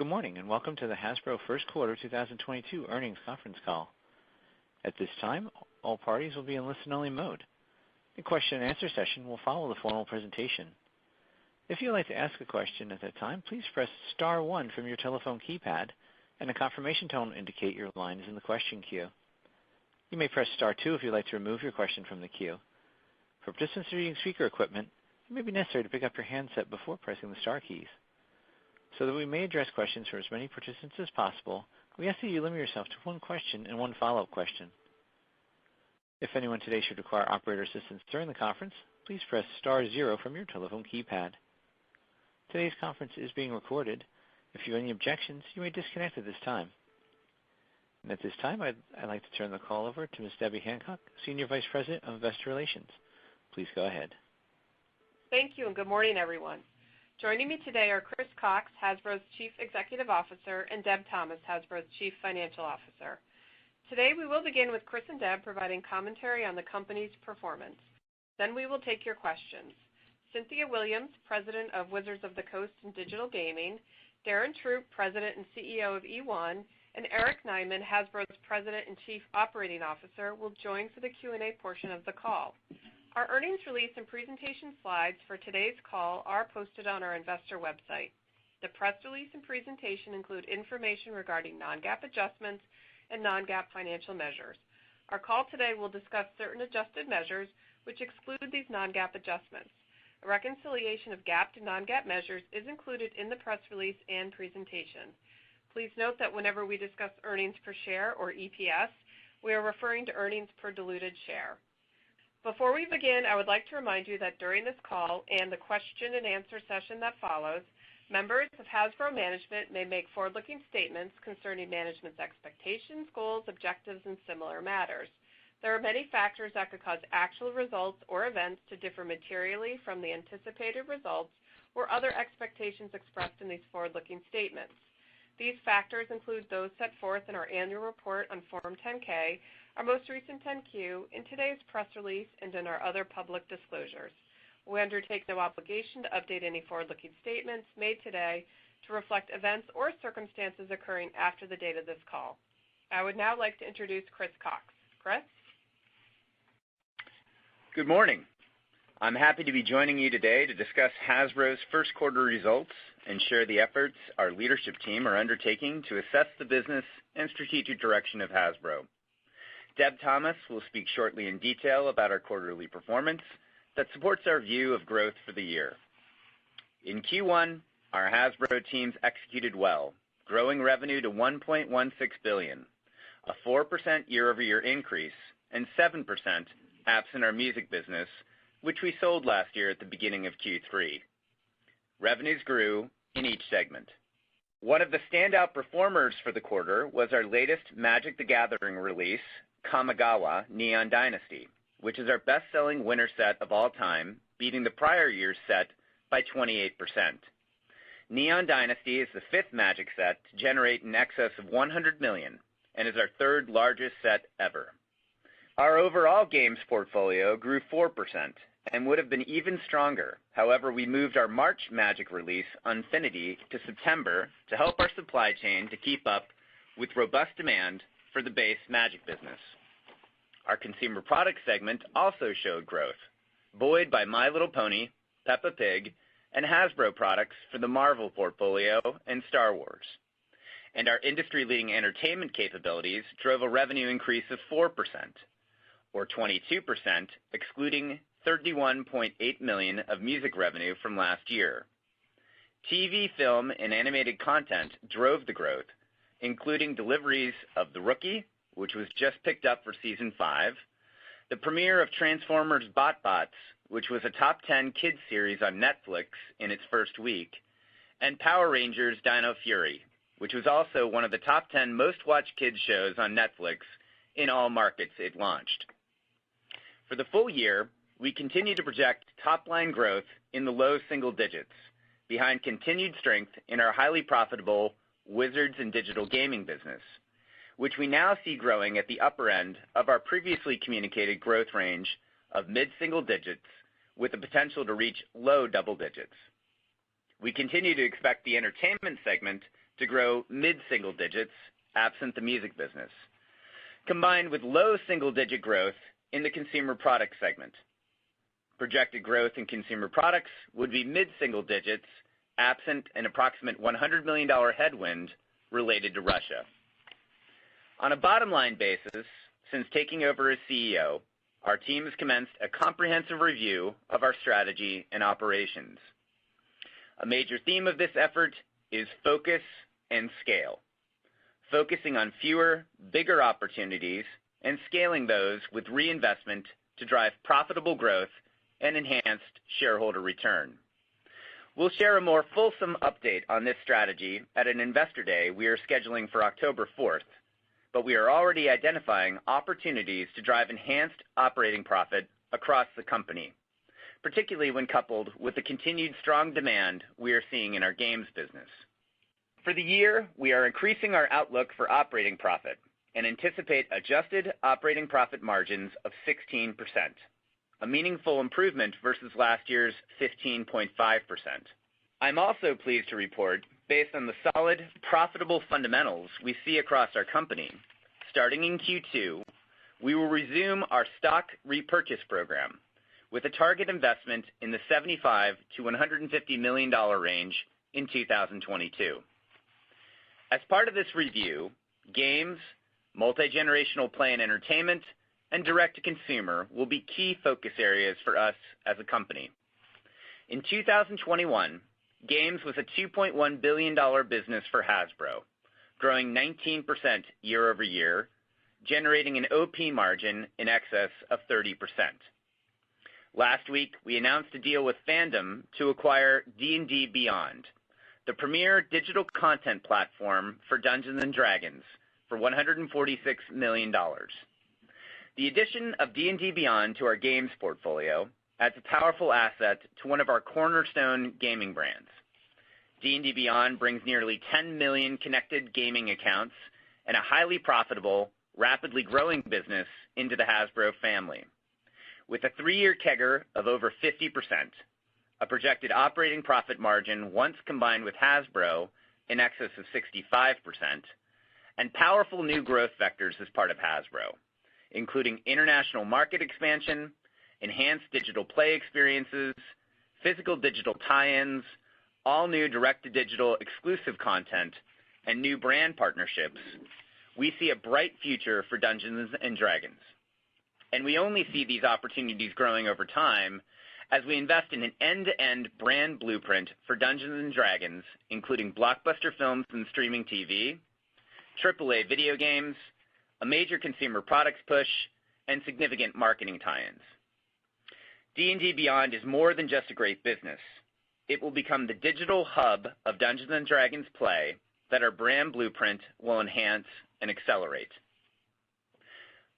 Good morning, and welcome to the Hasbro First Quarter 2022 Earnings Conference Call. At this time, all parties will be in listen-only mode. The question and answer session will follow the formal presentation. If you'd like to ask a question at that time, please press star one from your telephone keypad, and a confirmation tone will indicate your line is in the question queue. You may press star two if you'd like to remove your question from the queue. For participants using speaker equipment, it may be necessary to pick up your handset before pressing the star keys. So that we may address questions for as many participants as possible, we ask that you limit yourself to one question and one follow-up question. If anyone today should require operator assistance during the conference, please press star zero from your telephone keypad. Today's conference is being recorded. If you have any objections, you may disconnect at this time. And at this time, I'd like to turn the call over to Ms. Debbie Hancock, Senior Vice President of Investor Relations. Please go ahead. Thank you, and good morning, everyone. Joining me today are Chris Cocks, Hasbro's Chief Executive Officer, and Deb Thomas, Hasbro's Chief Financial Officer. Today, we will begin with Chris and Deb providing commentary on the company's performance. Then we will take your questions. Cynthia Williams, President of Wizards of the Coast and Digital Gaming, Darren Troop, President and CEO of eOne, and Eric Nyman, Hasbro's President and Chief Operating Officer, will join for the Q&A portion of the call. Our earnings release and presentation slides for today's call are posted on our investor website. The press release and presentation include information regarding non-GAAP adjustments and non-GAAP financial measures. Our call today will discuss certain adjusted measures which exclude these non-GAAP adjustments. A reconciliation of GAAP to non-GAAP measures is included in the press release and presentation. Please note that whenever we discuss earnings per share, or EPS, we are referring to earnings per diluted share. Before we begin, I would like to remind you that during this call and the question and answer session that follows, members of Hasbro management may make forward-looking statements concerning management's expectations, goals, objectives, and similar matters. There are many factors that could cause actual results or events to differ materially from the anticipated results or other expectations expressed in these forward-looking statements. These factors include those set forth in our annual report on Form 10-K, our most recent 10-Q, in today's press release, and in our other public disclosures. We undertake no obligation to update any forward-looking statements made today to reflect events or circumstances occurring after the date of this call. I would now like to introduce Chris Cocks. Chris? Good morning. I'm happy to be joining you today to discuss Hasbro's first quarter results and share the efforts our leadership team are undertaking to assess the business and strategic direction of Hasbro. Deb Thomas will speak shortly in detail about our quarterly performance that supports our view of growth for the year. In Q1, our Hasbro teams executed well, growing revenue to $1.16 billion, a 4% year-over-year increase, and 7% absent our music business, which we sold last year at the beginning of Q3. Revenues grew in each segment. One of the standout performers for the quarter was our latest Magic the Gathering release, Kamigawa Neon Dynasty, which is our best-selling winter set of all time, beating the prior year's set by 28%. Neon Dynasty is the fifth Magic set to generate in excess of $100 million and is our third largest set ever. Our overall games portfolio grew 4% and would have been even stronger. However, we moved our March Magic release, Unfinity, to September to help our supply chain to keep up with robust demand for the base Magic business. Our consumer product segment also showed growth, buoyed by My Little Pony, Peppa Pig, and Hasbro products for the Marvel portfolio and Star Wars. And our industry-leading entertainment capabilities drove a revenue increase of 4%, or 22%, excluding $31.8 million of music revenue from last year. TV, film, and animated content drove the growth, including deliveries of The Rookie, which was just picked up for Season 5, the premiere of Transformers BotBots, which was a top 10 kids series on Netflix in its first week, and Power Rangers Dino Fury, which was also one of the top 10 most-watched kids shows on Netflix in all markets it launched. For the full year, we continue to project top-line growth in the low single digits, behind continued strength in our highly profitable Wizards and Digital Gaming business, which we now see growing at the upper end of our previously communicated growth range of mid-single digits with the potential to reach low double digits. We continue to expect the entertainment segment to grow mid-single digits, absent the music business, combined with low single-digit growth in the consumer products segment. Projected growth in consumer products would be mid-single digits, absent an approximate $100 million headwind related to Russia. On a bottom-line basis, since taking over as CEO, our team has commenced a comprehensive review of our strategy and operations. A major theme of this effort is focus and scale, focusing on fewer, bigger opportunities and scaling those with reinvestment to drive profitable growth and enhanced shareholder return. We'll share a more fulsome update on this strategy at an Investor Day we are scheduling for October 4th, but we are already identifying opportunities to drive enhanced operating profit across the company, particularly when coupled with the continued strong demand we are seeing in our games business. For the year, we are increasing our outlook for operating profit and anticipate adjusted operating profit margins of 16%, a meaningful improvement versus last year's 15.5%. I'm also pleased to report, based on the solid, profitable fundamentals we see across our company, starting in Q2, we will resume our stock repurchase program with a target investment in the $75 to $150 million range in 2022. As part of this review, games, multi-generational play and entertainment, and direct-to-consumer will be key focus areas for us as a company. In 2021, games was a $2.1 billion business for Hasbro, growing 19% year over year, generating an OP margin in excess of 30%. Last week, we announced a deal with Fandom to acquire D&D Beyond, the premier digital content platform for Dungeons & Dragons, for $146 million. The addition of D&D Beyond to our games portfolio adds a powerful asset to one of our cornerstone gaming brands. D&D Beyond brings nearly 10 million connected gaming accounts and a highly profitable, rapidly growing business into the Hasbro family. With a 3-year CAGR of over 50%, a projected operating profit margin once combined with Hasbro in excess of 65%, and powerful new growth vectors as part of Hasbro, including international market expansion, enhanced digital play experiences, physical digital tie-ins, all new direct-to-digital exclusive content, and new brand partnerships, we see a bright future for Dungeons & Dragons. And we only see these opportunities growing over time as we invest in an end-to-end brand blueprint for Dungeons & Dragons, including blockbuster films and streaming TV, AAA video games, a major consumer products push, and significant marketing tie-ins. D&D Beyond is more than just a great business. It will become the digital hub of Dungeons & Dragons play that our brand blueprint will enhance and accelerate.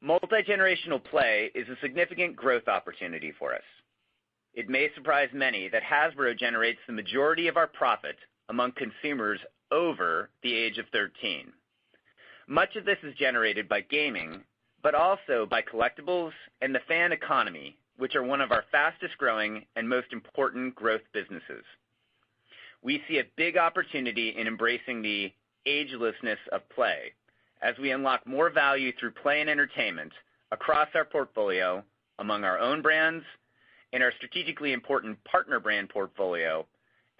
Multi-generational play is a significant growth opportunity for us. It may surprise many that Hasbro generates the majority of our profit among consumers over the age of 13. Much of this is generated by gaming, but also by collectibles and the fan economy, which are one of our fastest growing and most important growth businesses. We see a big opportunity in embracing the agelessness of play as we unlock more value through play and entertainment across our portfolio, among our own brands, in our strategically important partner brand portfolio,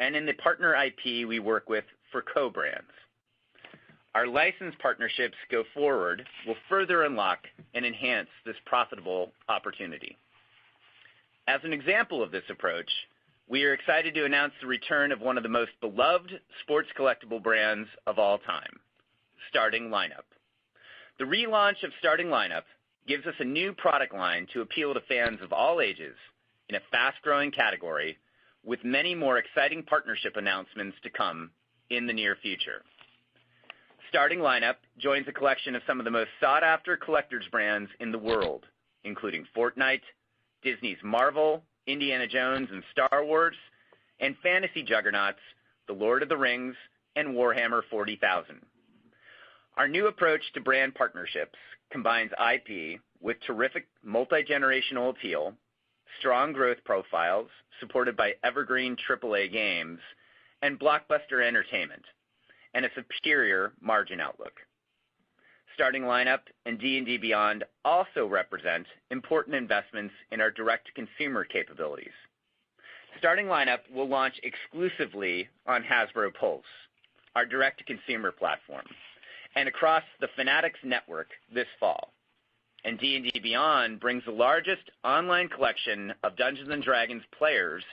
and in the partner IP we work with for co-brands. Our license partnerships go forward will further unlock and enhance this profitable opportunity. As an example of this approach, we are excited to announce the return of one of the most beloved sports collectible brands of all time, Starting Lineup. The relaunch of Starting Lineup gives us a new product line to appeal to fans of all ages in a fast-growing category, with many more exciting partnership announcements to come in the near future. Starting Lineup joins a collection of some of the most sought-after collectors brands in the world, including Fortnite, Disney's Marvel, Indiana Jones and Star Wars, and fantasy juggernauts, The Lord of the Rings and Warhammer 40,000. Our new approach to brand partnerships combines IP with terrific multi-generational appeal, strong growth profiles supported by evergreen AAA games, and blockbuster entertainment, and a superior margin outlook. Starting Lineup and D&D Beyond also represent important investments in our direct-to-consumer capabilities. Starting Lineup will launch exclusively on Hasbro Pulse, our direct-to-consumer platform, and across the Fanatics network this fall. And D&D Beyond brings the largest online collection of Dungeons & Dragons players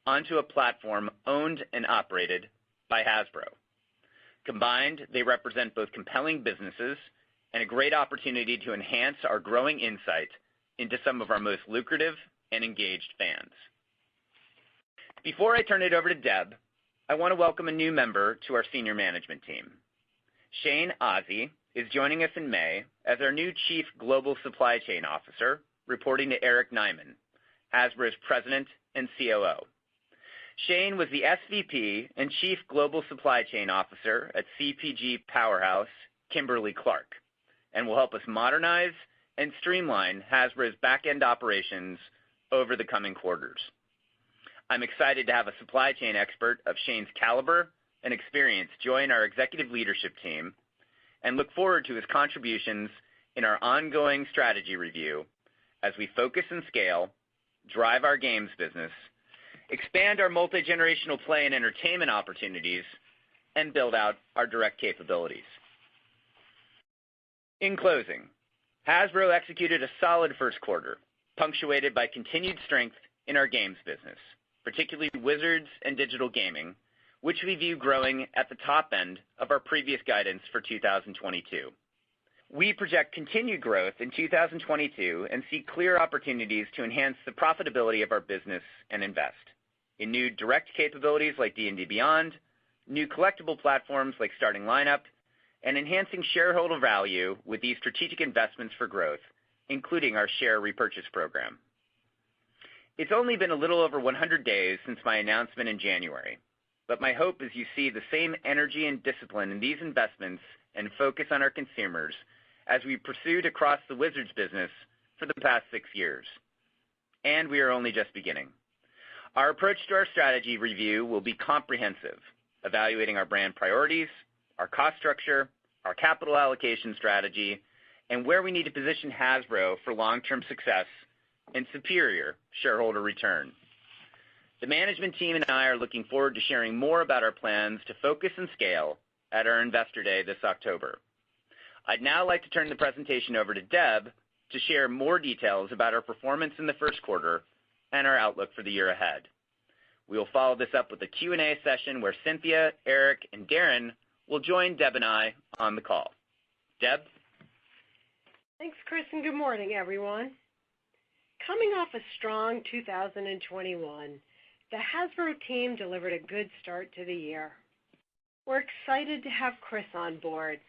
onto a platform owned and operated by Hasbro. Combined, they represent both compelling businesses and a great opportunity to enhance our growing insight into some of our most lucrative and engaged fans. Before I turn it over to Deb, I want to welcome a new member to our senior management team. Shane Ozzie is joining us in May as our new Chief Global Supply Chain Officer, reporting to Eric Nyman, Hasbro's President and COO. Shane was the SVP and Chief Global Supply Chain Officer at CPG powerhouse Kimberly-Clark, and will help us modernize and streamline Hasbro's back-end operations over the coming quarters. I'm excited to have a supply chain expert of Shane's caliber and experience join our executive leadership team, and look forward to his contributions in our ongoing strategy review as we focus and scale, drive our games business, expand our multi-generational play and entertainment opportunities, and build out our direct capabilities. In closing, Hasbro executed a solid first quarter, punctuated by continued strength in our games business, particularly Wizards and digital gaming, which we view growing at the top end of our previous guidance for 2022. We project continued growth in 2022 and see clear opportunities to enhance the profitability of our business and invest in new direct capabilities like D&D Beyond, new collectible platforms like Starting Lineup, and enhancing shareholder value with these strategic investments for growth, including our share repurchase program. It's only been a little over 100 days since my announcement in January, but my hope is you see the same energy and discipline in these investments and focus on our consumers as we pursued across the Wizards business for the past 6 years. And we are only just beginning. Our approach to our strategy review will be comprehensive, evaluating our brand priorities, our cost structure, our capital allocation strategy, and where we need to position Hasbro for long-term success and superior shareholder return. The management team and I are looking forward to sharing more about our plans to focus and scale at our Investor Day this October. I'd now like to turn the presentation over to Deb to share more details about our performance in the first quarter and our outlook for the year ahead. We will follow this up with a Q&A session where Cynthia, Eric, and Darren will join Deb and I on the call. Deb? Thanks, Chris, and good morning, everyone. Coming off a strong 2021, the Hasbro team delivered a good start to the year. We're excited to have Chris on board,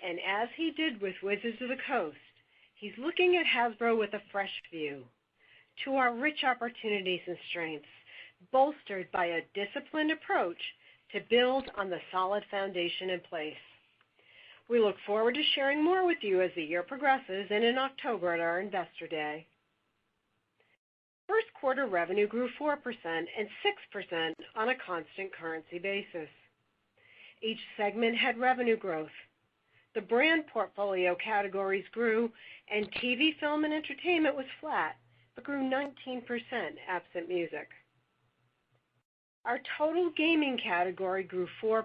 and as he did with Wizards of the Coast, he's looking at Hasbro with a fresh view to our rich opportunities and strengths, bolstered by a disciplined approach to build on the solid foundation in place. We look forward to sharing more with you as the year progresses and in October at our Investor Day. First quarter revenue grew 4% and 6% on a constant currency basis. Each segment had revenue growth. The brand portfolio categories grew, and TV, film, and entertainment was flat, but grew 19% absent music. Our total gaming category grew 4%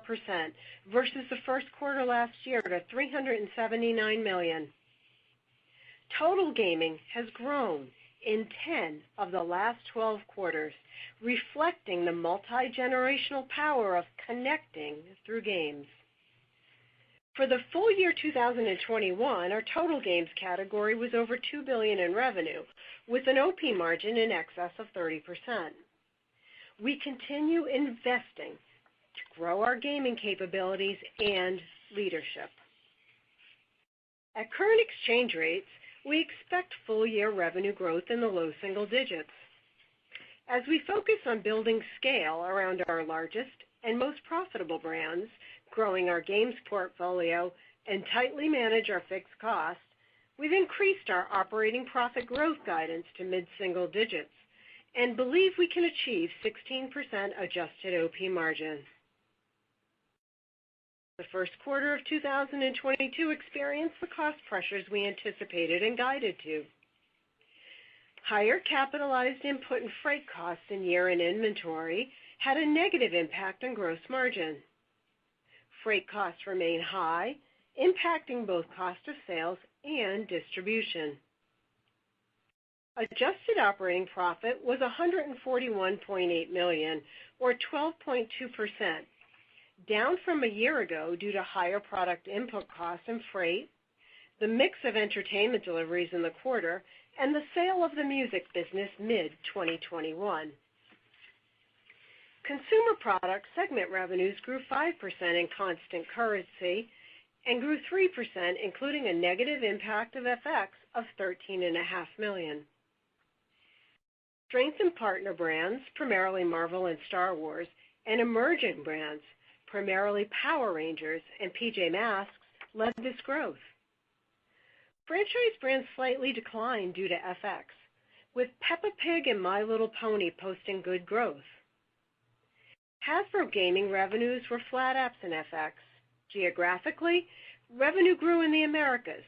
versus the first quarter last year to $379 million. Total gaming has grown in 10 of the last 12 quarters, reflecting the multi-generational power of connecting through games. For the full year 2021, our total games category was over $2 billion in revenue, with an OP margin in excess of 30%. We continue investing to grow our gaming capabilities and leadership. At current exchange rates, we expect full-year revenue growth in the low single digits. As we focus on building scale around our largest and most profitable brands, growing our games portfolio, and tightly manage our fixed costs, we've increased our operating profit growth guidance to mid-single digits and believe we can achieve 16% adjusted OP margin. The first quarter of 2022 experienced the cost pressures we anticipated and guided to. Higher capitalized input and freight costs in year-end inventory had a negative impact on gross margin. Freight costs remain high, impacting both cost of sales and distribution. Adjusted operating profit was $141.8 million, or 12.2%, down from a year ago due to higher product input costs and freight, the mix of entertainment deliveries in the quarter, and the sale of the music business mid-2021. Consumer Products segment revenues grew 5% in constant currency and grew 3%, including a negative impact of FX of $13.5 million. Strength in partner brands, primarily Marvel and Star Wars, and emerging brands, primarily Power Rangers and PJ Masks, led this growth. Franchise brands slightly declined due to FX, with Peppa Pig and My Little Pony posting good growth. Hasbro gaming revenues were flat absent FX. Geographically, revenue grew in the Americas,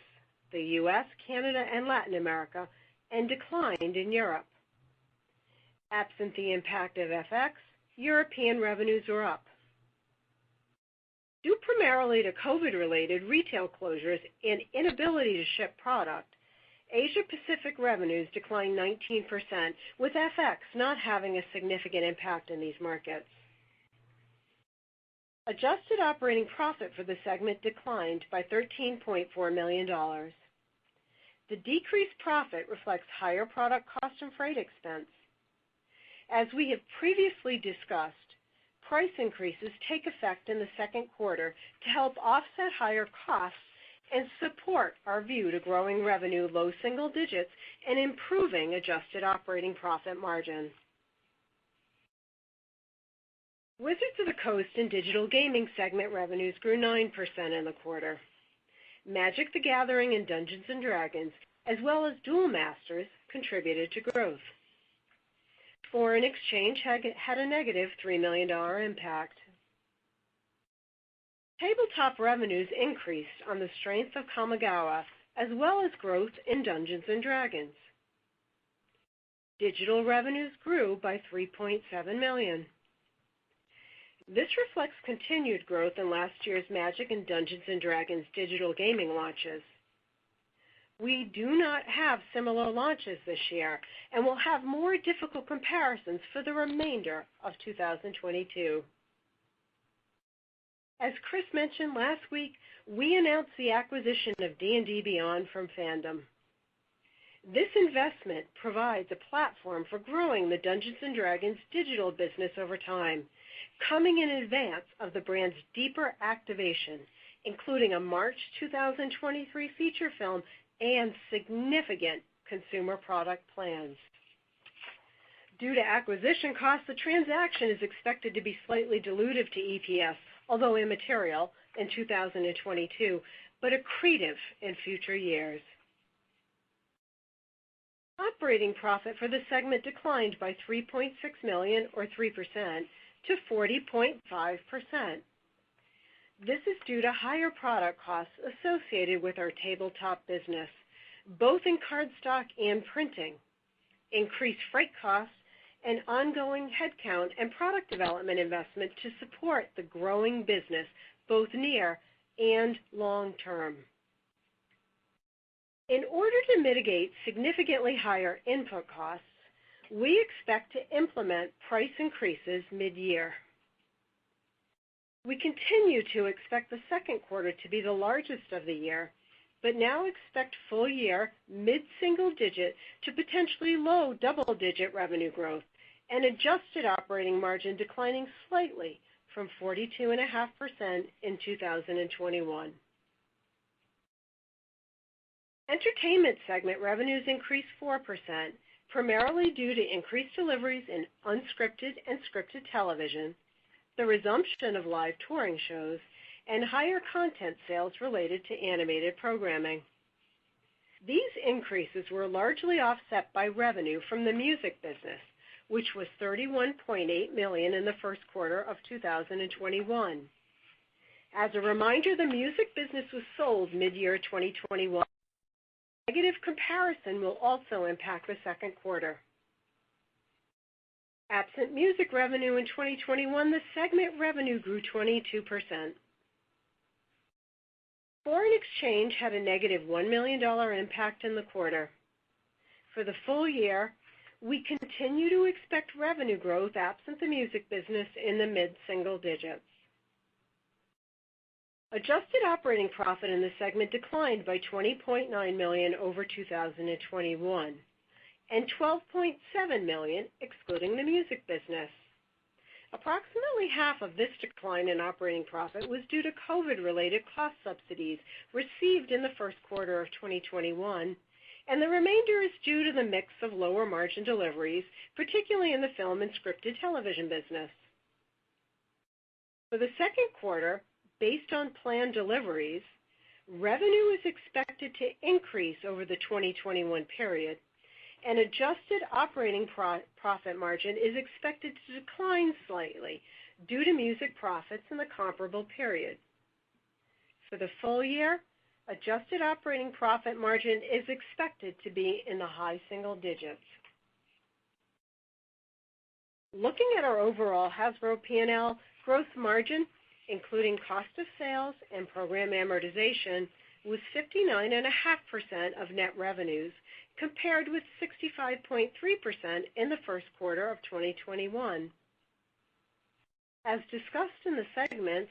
the U.S., Canada, and Latin America, and declined in Europe. Absent the impact of FX, European revenues were up. Due primarily to COVID-related retail closures and inability to ship product, Asia-Pacific revenues declined 19%, with FX not having a significant impact in these markets. Adjusted operating profit for the segment declined by $13.4 million. The decreased profit reflects higher product cost and freight expense. As we have previously discussed, price increases take effect in the second quarter to help offset higher costs and support our view to growing revenue low single digits and improving adjusted operating profit margin. Wizards of the Coast and Digital Gaming segment revenues grew 9% in the quarter. Magic the Gathering and Dungeons & Dragons, as well as Duel Masters, contributed to growth. Foreign exchange had a negative $3 million impact. Tabletop revenues increased on the strength of Kamigawa, as well as growth in Dungeons & Dragons. Digital revenues grew by $3.7 million. This reflects continued growth in last year's Magic and Dungeons & Dragons digital gaming launches. We do not have similar launches this year and will have more difficult comparisons for the remainder of 2022. As Chris mentioned last week, we announced the acquisition of D&D Beyond from Fandom. This investment provides a platform for growing the Dungeons & Dragons digital business over time, coming in advance of the brand's deeper activation, including a March 2023 feature film and significant consumer product plans. Due to acquisition costs, the transaction is expected to be slightly dilutive to EPS, although immaterial, in 2022, but accretive in future years. Operating profit for the segment declined by $3.6 million, or 3%, to 40.5%. This is due to higher product costs associated with our tabletop business, both in cardstock and printing, increased freight costs, and ongoing headcount and product development investment to support the growing business, both near and long term. In order to mitigate significantly higher input costs, we expect to implement price increases mid-year. We continue to expect the second quarter to be the largest of the year, but now expect full year mid-single digit to potentially low double-digit revenue growth and adjusted operating margin declining slightly from 42.5% in 2021. Entertainment segment revenues increased 4%, primarily due to increased deliveries in unscripted and scripted television, the resumption of live touring shows, and higher content sales related to animated programming. These increases were largely offset by revenue from the music business, which was $31.8 million in the first quarter of 2021. As a reminder, the music business was sold mid-year 2021. Negative comparison will also impact the second quarter. Absent music revenue in 2021, the segment revenue grew 22%. Foreign exchange had a negative $1 million impact in the quarter. For the full year, we continue to expect revenue growth absent the music business in the mid-single digits. Adjusted operating profit in the segment declined by $20.9 million over 2021 and $12.7 million excluding the music business. Approximately half of this decline in operating profit was due to COVID-related cost subsidies received in the first quarter of 2021, and the remainder is due to the mix of lower margin deliveries, particularly in the film and scripted television business. For the second quarter, based on planned deliveries, revenue is expected to increase over the 2021 period, and adjusted operating profit margin is expected to decline slightly due to music profits in the comparable period. For the full year, adjusted operating profit margin is expected to be in the high single digits. Looking at our overall Hasbro P&L, gross margin, including cost of sales and program amortization, was 59.5% of net revenues, compared with 65.3% in the first quarter of 2021. As discussed in the segments,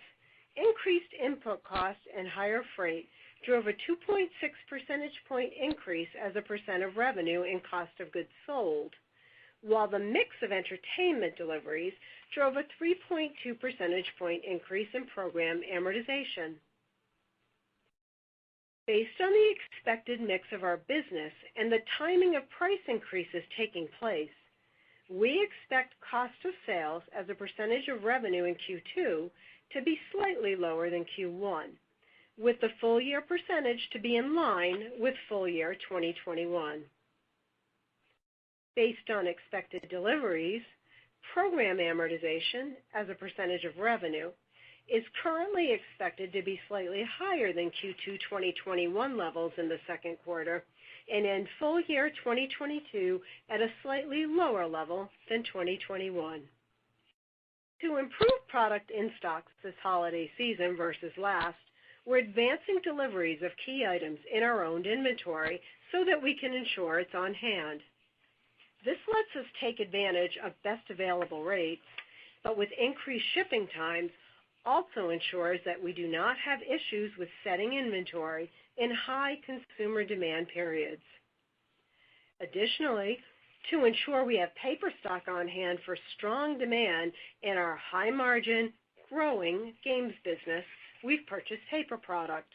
increased input costs and higher freight drove a 2.6 percentage point increase as a percent of revenue in cost of goods sold, while the mix of entertainment deliveries drove a 3.2 percentage point increase in program amortization. Based on the expected mix of our business and the timing of price increases taking place, we expect cost of sales as a percentage of revenue in Q2 to be slightly lower than Q1, with the full year percentage to be in line with full year 2021. Based on expected deliveries, program amortization as a percentage of revenue is currently expected to be slightly higher than Q2 2021 levels in the second quarter and end full year 2022 at a slightly lower level than 2021. To improve product in stocks this holiday season versus last, we're advancing deliveries of key items in our owned inventory so that we can ensure it's on hand. This lets us take advantage of best available rates, but with increased shipping times, also ensures that we do not have issues with setting inventory in high consumer demand periods. Additionally, to ensure we have paper stock on hand for strong demand in our high-margin, growing games business, we've purchased paper product.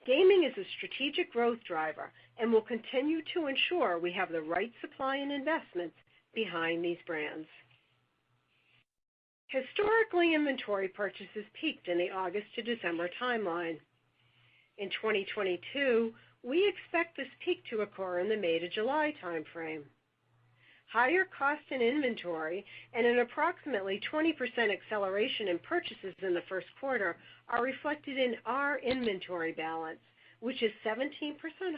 Gaming is a strategic growth driver and will continue to ensure we have the right supply and investments behind these brands. Historically, inventory purchases peaked in the August to December timeline. In 2022, we expect this peak to occur in the May to July timeframe. Higher cost in inventory and an approximately 20% acceleration in purchases in the first quarter are reflected in our inventory balance, which is 17%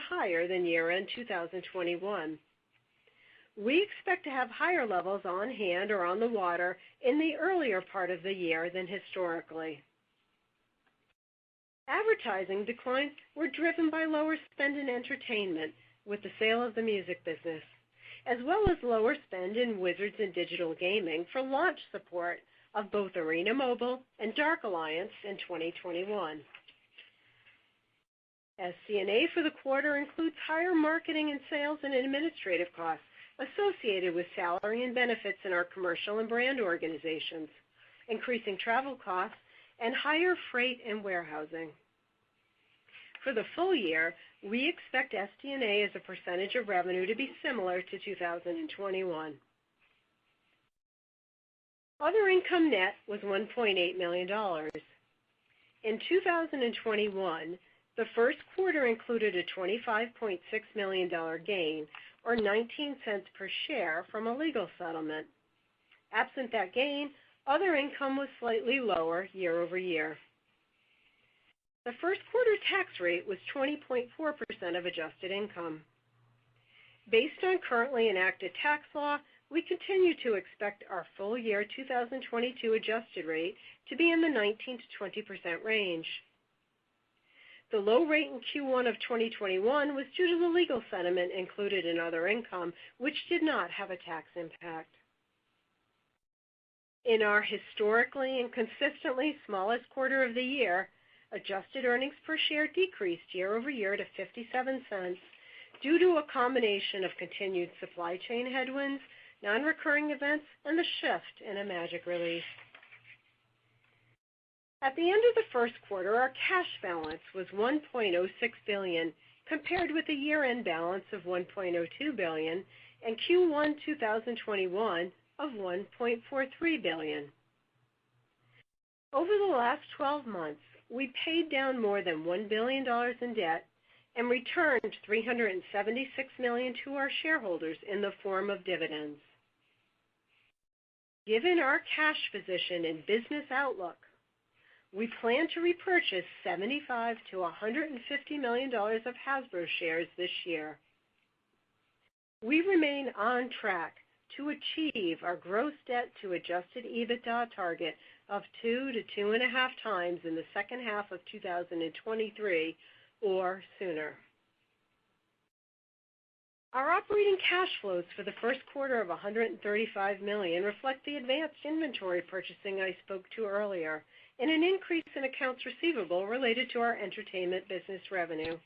higher than year-end 2021. We expect to have higher levels on hand or on the water in the earlier part of the year than historically. Advertising declines were driven by lower spend in entertainment with the sale of the music business, as well as lower spend in Wizards and digital gaming for launch support of both Arena Mobile and Dark Alliance in 2021. SG&A for the quarter includes higher marketing and sales and administrative costs associated with salary and benefits in our commercial and brand organizations, increasing travel costs, and higher freight and warehousing. For the full year, we expect SG&A as a percentage of revenue to be similar to 2021. Other income net was $1.8 million. In 2021, the first quarter included a $25.6 million gain, or 19 cents per share, from a legal settlement. Absent that gain, other income was slightly lower year over year. The first quarter tax rate was 20.4% of adjusted income. Based on currently enacted tax law, we continue to expect our full year 2022 adjusted rate to be in the 19 to 20% range. The low rate in Q1 of 2021 was due to the legal settlement included in other income, which did not have a tax impact. In our historically and consistently smallest quarter of the year, adjusted earnings per share decreased year over year to 57 cents due to a combination of continued supply chain headwinds, non-recurring events, and the shift in a magic release. At the end of the first quarter, our cash balance was $1.06 billion, compared with a year-end balance of $1.02 billion and Q1 2021 of $1.43 billion. Over the last 12 months, we paid down more than $1 billion in debt and returned $376 million to our shareholders in the form of dividends. Given our cash position and business outlook, we plan to repurchase $75 to $150 million of Hasbro shares this year. We remain on track to achieve our gross debt to adjusted EBITDA target of 2 to 2.5 times in the second half of 2023 or sooner. Our operating cash flows for the first quarter of $135 million reflect the advanced inventory purchasing I spoke to earlier, and an increase in accounts receivable related to our entertainment business revenue.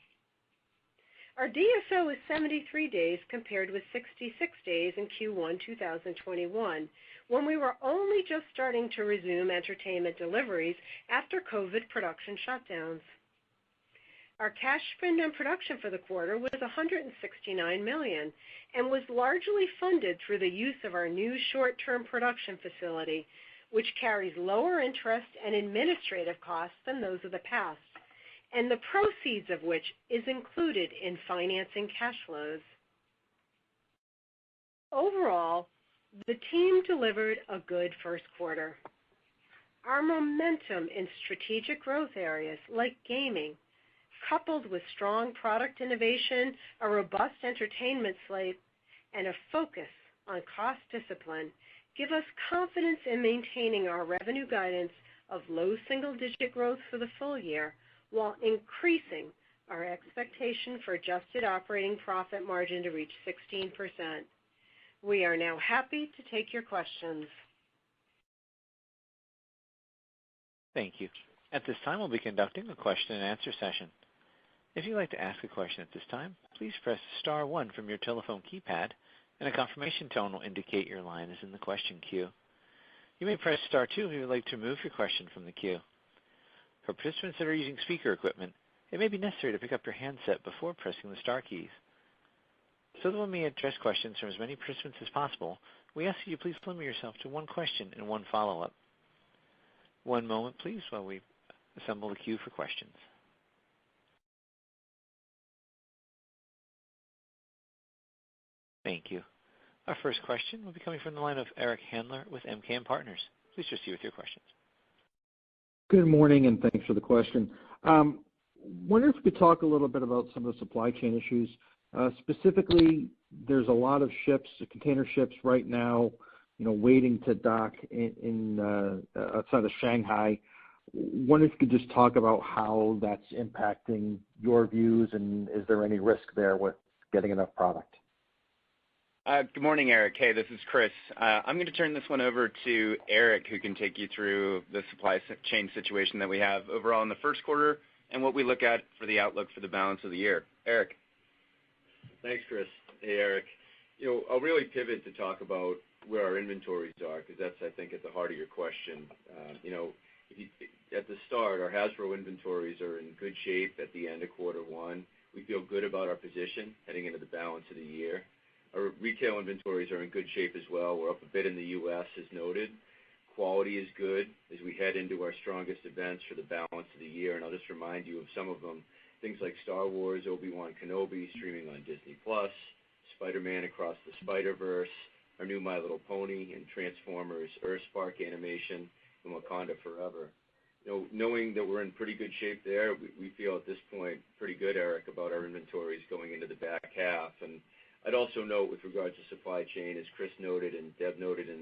Our DSO is 73 days compared with 66 days in Q1 2021, when we were only just starting to resume entertainment deliveries after COVID production shutdowns. Our cash spend on production for the quarter was $169 million and was largely funded through the use of our new short-term production facility, which carries lower interest and administrative costs than those of the past, and the proceeds of which is included in financing cash flows. Overall, the team delivered a good first quarter. Our momentum in strategic growth areas like gaming, coupled with strong product innovation, a robust entertainment slate, and a focus on cost discipline, give us confidence in maintaining our revenue guidance of low single-digit growth for the full year, while increasing our expectation for adjusted operating profit margin to reach 16%. We are now happy to take your questions. Thank you. At this time, we'll be conducting a question and answer session. If you'd like to ask a question at this time, please press star one from your telephone keypad, and a confirmation tone will indicate your line is in the question queue. You may press star two if you would like to remove your question from the queue. For participants that are using speaker equipment, it may be necessary to pick up your handset before pressing the star keys. So that we may address questions from as many participants as possible, we ask that you please limit yourself to one question and one follow-up. One moment, please, while we assemble the queue for questions. Thank you. Our first question will be coming from the line of Eric Handler with MKM Partners. Please proceed with your questions. Good morning, and thanks for the question. Wonder if you could talk a little bit about some of the supply chain issues. Specifically, there's a lot of ships, container ships right now, waiting to dock in outside of Shanghai. Wonder if you could just talk about how that's impacting your views, and is there any risk there with getting enough product? Good morning, Eric. Hey, this is Chris. I'm going to turn this one over to Eric, who can take you through the supply chain situation that we have overall in the first quarter and what we look at for the outlook for the balance of the year. Eric. Thanks, Chris. Hey, Eric. I'll really pivot to talk about where our inventories are, because that's, I think, at the heart of your question. At the start, our Hasbro inventories are in good shape at the end of quarter one. We feel good about our position heading into the balance of the year. Our retail inventories are in good shape as well. We're up a bit in the U.S., as noted. Quality is good as we head into our strongest events for the balance of the year, and I'll just remind you of some of them. Things like Star Wars, Obi-Wan Kenobi streaming on Disney+, Spider-Man Across the Spider-Verse, our new My Little Pony, and Transformers EarthSpark animation, and Wakanda Forever. Knowing that we're in pretty good shape there, we feel at this point pretty good, Eric, about our inventories going into the back half. And I'd also note with regards to supply chain, as Chris noted and Deb noted in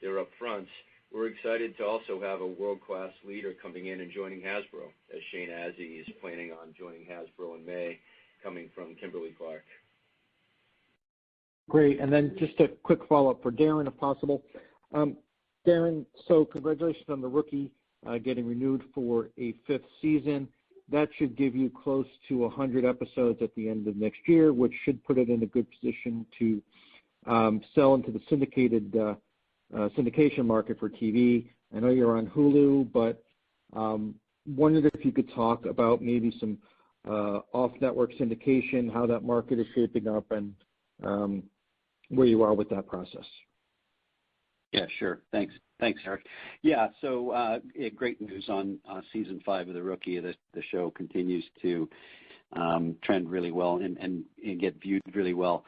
their upfronts, we're excited to also have a world-class leader coming in and joining Hasbro, as Shane Azzi is planning on joining Hasbro in May, coming from Kimberly-Clark. Great. And then just a quick follow-up for Darren, if possible. Darren, so congratulations on the rookie getting renewed for a 5th season. That should give you close to 100 episodes at the end of next year, which should put it in a good position to sell into the syndication market for TV. I know you're on Hulu, but wondered if you could talk about maybe some off-network syndication, how that market is shaping up, and where you are with that process. Yeah, sure. Thanks, Eric. Yeah, so great news on season 5 of The Rookie. The show continues to trend really well and get viewed really well.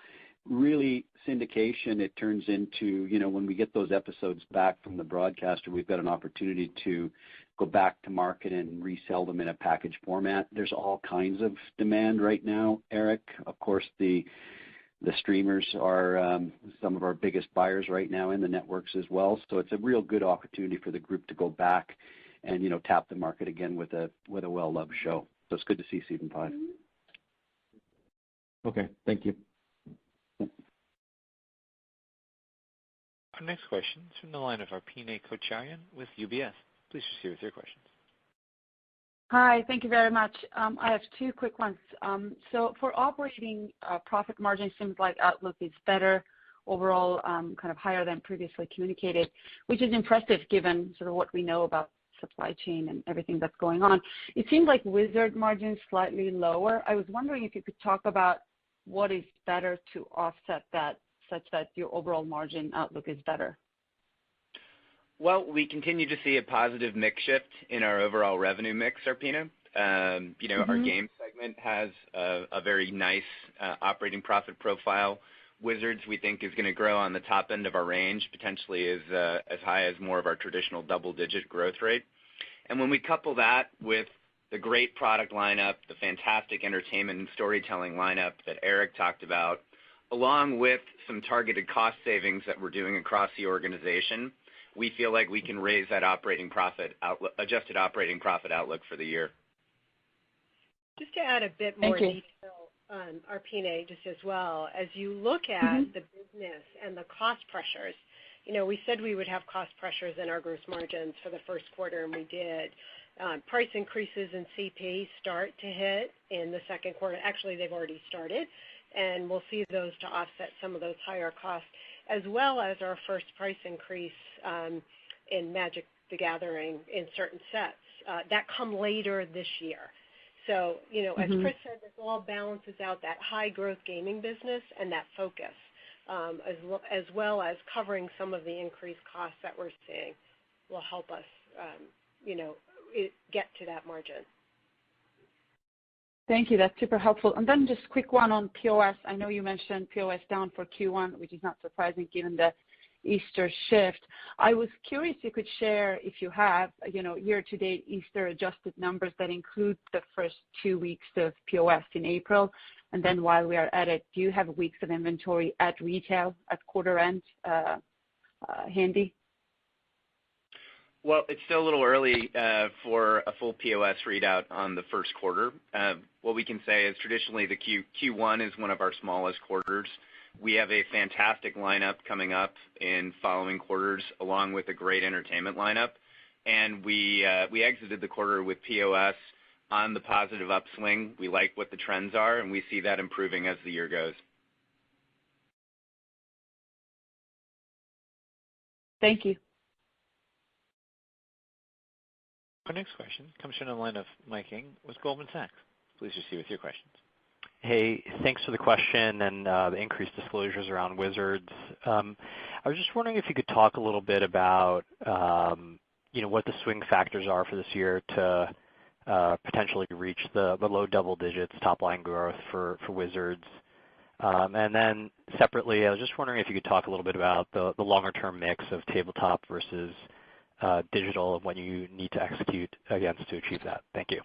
Really, syndication, it turns into, when we get those episodes back from the broadcaster, we've got an opportunity to go back to market and resell them in a package format. There's all kinds of demand right now, Eric. Of course, the streamers are some of our biggest buyers right now, and the networks as well. So it's a real good opportunity for the group to go back and tap the market again with a well-loved show. So it's good to see season 5. Okay, thank you. Our next question is from the line of Arpine Kocharian with UBS. Please proceed with your questions. Hi, thank you very much. I have 2 quick ones. So for operating profit margin, it seems like outlook is better overall, kind of higher than previously communicated, which is impressive given sort of what we know about supply chain and everything that's going on. It seems like Wizard margin is slightly lower. I was wondering if you could talk about what is better to offset that, such that your overall margin outlook is better. Well, we continue to see a positive mix shift in our overall revenue mix, Arpina. Our game segment has a very nice operating profit profile. Wizards, we think, is going to grow on the top end of our range, potentially as high as more of our traditional double-digit growth rate. And when we couple that with the great product lineup, the fantastic entertainment and storytelling lineup that Eric talked about, along with some targeted cost savings that we're doing across the organization, we feel like we can raise that adjusted operating profit outlook for the year. Just to add a bit more detail, Arpine, just as well, as you look at the business and the cost pressures, we said we would have cost pressures in our gross margins for the first quarter, and we did. Price increases in CP start to hit in the second quarter. Actually, they've already started, and we'll see those to offset some of those higher costs, as well as our first price increase in Magic the Gathering in certain sets that come later this year. So, as Chris said, this all balances out that high growth gaming business and that focus, as well as covering some of the increased costs that we're seeing will help us, get to that margin. Thank you. That's super helpful. And then just quick one on POS. I know you mentioned POS down for Q1, which is not surprising given the Easter shift. I was curious if you could share, if you have, year-to-date Easter adjusted numbers that include the first 2 weeks of POS in April. And then while we are at it, do you have weeks of inventory at retail at quarter end handy? Well, it's still a little early for a full POS readout on the first quarter. What we can say is traditionally the Q1 is one of our smallest quarters. We have a fantastic lineup coming up in following quarters, along with a great entertainment lineup. And we exited the quarter with POS on the positive upswing. We like what the trends are, and we see that improving as the year goes. Thank you. Our next question comes from the line of Mike Ng with Goldman Sachs. Please proceed with your questions. Hey, thanks for the question and the increased disclosures around Wizards. I was just wondering if you could talk a little bit about, what the swing factors are for this year to potentially reach the low double digits top line growth for Wizards. And then separately, I was just wondering if you could talk a little bit about the longer term mix of tabletop versus digital and what you need to execute against to achieve that? Thank you.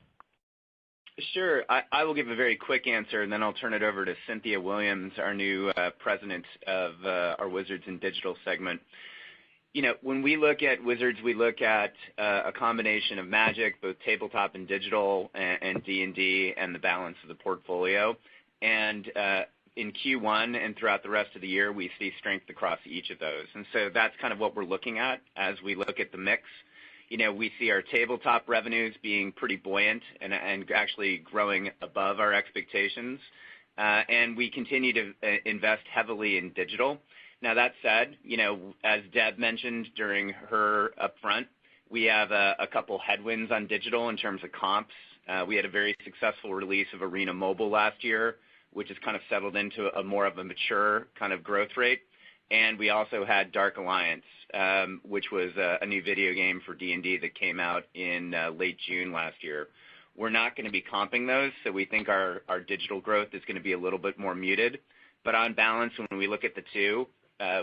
Sure. I will give a very quick answer, and then I'll turn it over to Cynthia Williams, our new president of our Wizards and Digital segment. When we look at Wizards, we look at a combination of Magic, both tabletop and digital, and D&D, and the balance of the portfolio. And in Q1 and throughout the rest of the year, we see strength across each of those. And so that's kind of what we're looking at as we look at the mix. We see our tabletop revenues being pretty buoyant and actually growing above our expectations. And we continue to invest heavily in digital. Now, that said, as Deb mentioned during her upfront, we have a couple headwinds on digital in terms of comps. We had a very successful release of Arena Mobile last year, which has kind of settled into a more of a mature kind of growth rate. And we also had Dark Alliance, which was a new video game for D&D that came out in late June last year. We're not going to be comping those, so we think our digital growth is going to be a little bit more muted. But on balance, when we look at the two,